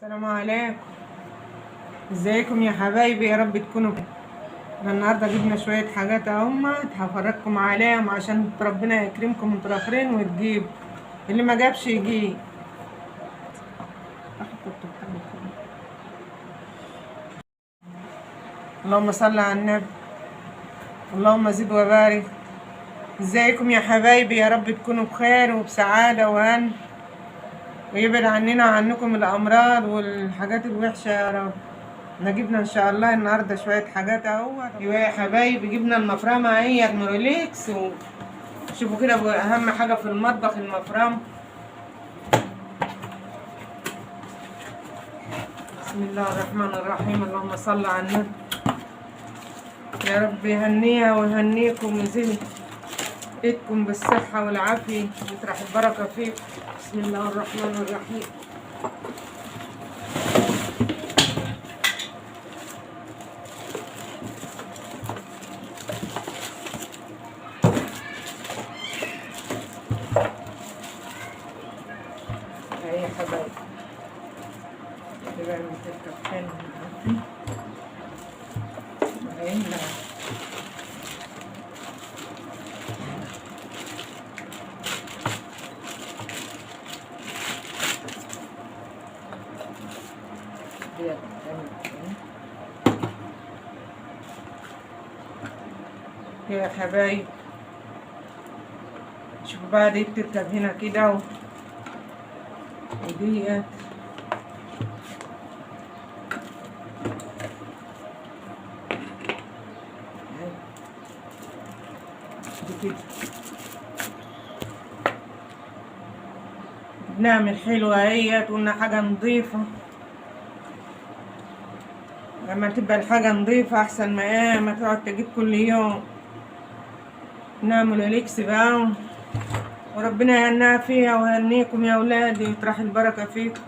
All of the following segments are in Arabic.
السلام عليكم. ازيكم يا حبايبي؟ يا رب تكونوا احنا النهارده جبنا شويه حاجات اهمت هفرجكم عليهم عشان ربنا يكرمكم انتوا الاخرين وتجيب اللي ما جابش يجيب. اللهم صل على النبي، اللهم زد وبارك. ازيكم يا حبايبي؟ يا رب تكونوا بخير وبسعاده وهن، ويبعد عننا وعنكم الامراض والحاجات الوحشه يا رب. احنا جبنا ان شاء الله النهارده شويه حاجات اهوت. ايوه يا حبايبي، جبنا المفرمه اهي موريليكس، وشوفوا كده اهم حاجه في المطبخ المفرمه. بسم الله الرحمن الرحيم، اللهم صل على النبي. يا رب يهنيها ويهنيكم ويزيد ايدكم بالصحه والعافيه ويطرح البركه فيكم. بسم الله الرحمن الرحيم. اهي يا حبايبي كده متكفين اهي. يا حبايب شوفوا بقى، دي بتركب هنا كده وديت دي كده بنعمل حلوة اهيت، وقلنا حاجة نضيفة. لما تبقى الحاجة نضيفة أحسن ما تقعد تجيب كل يوم. نعمل اليكس بقى وربنا يهنيها فيها ويهنيكم يا ولادي ويطرح البركة فيكم.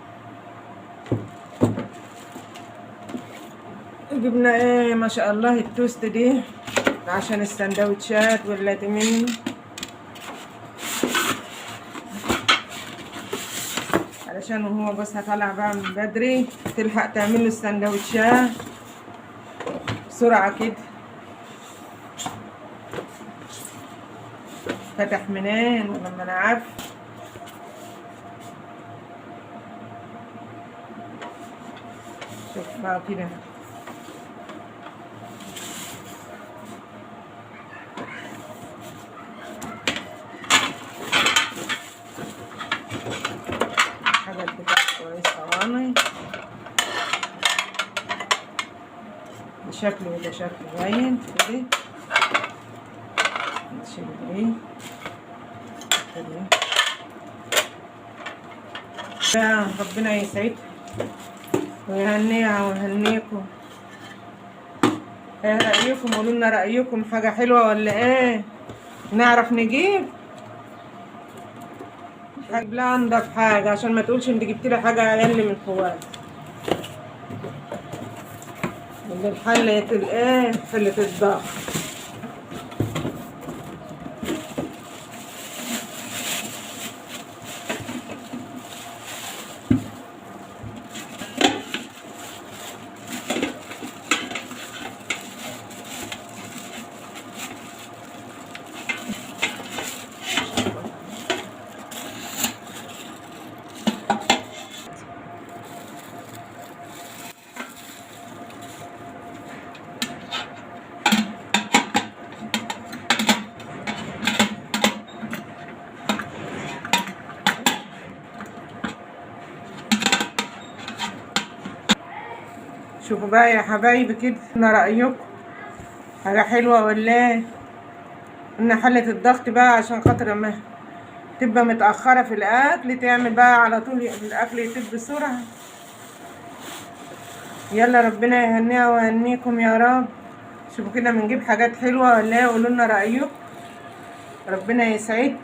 جبنا ايه ما شاء الله التوست دي عشان السندوتشات واللي مني، علشان وهو بس هطلع بقى من بدري تلحق تعمل له السندوتشات بسرعة كده. فتح منين ولما انا عارف. شوف بقى كده حاجة بتاعت كويس طواني بشكل وده شكل باين كده. نشيل دي كده، ربنا يسعدكم ويهنيها ويهنيكم. ايه رأيكم؟ قولوا لنا رأيكم، حاجة حلوة ولا ايه؟ نعرف نجيب حاجة لا انضف حاجة عشان ما تقولش انت جبت لي حاجة اقل من خوات. اللي الحلة الايه حلة الضغط. شوفوا بقى يا حبايبي كده، انا رأيكم حاجة حلوة ولا ايه؟ قلنا حلة الضغط بقى عشان خاطر ما تبقى متأخرة في الأكل تعمل بقى على طول الأكل يتم بسرعة. يلا ربنا يهنيها ويهنيكم يا رب. شوفوا كده بنجيب حاجات حلوة ولا ايه؟ قولوا لنا رأيكم، ربنا يسعدكم.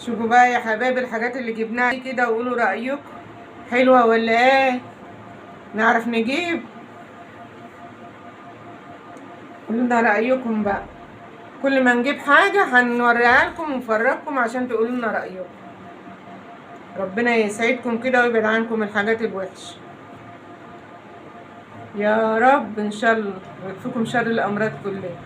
شوفوا بقى يا حبايبي الحاجات اللي جبناها كده وقولوا رأيكم، حلوة ولا ايه؟ نعرف نجيب. قولوا لنا رأيكم بقى، كل ما نجيب حاجة هنوريها لكم ونفرجكم عشان تقولوا لنا رأيكم. ربنا يسعدكم كده ويبعد عنكم الحاجات الوحشة يا رب ان شاء الله، ويكفيكم شر الامراض كلها.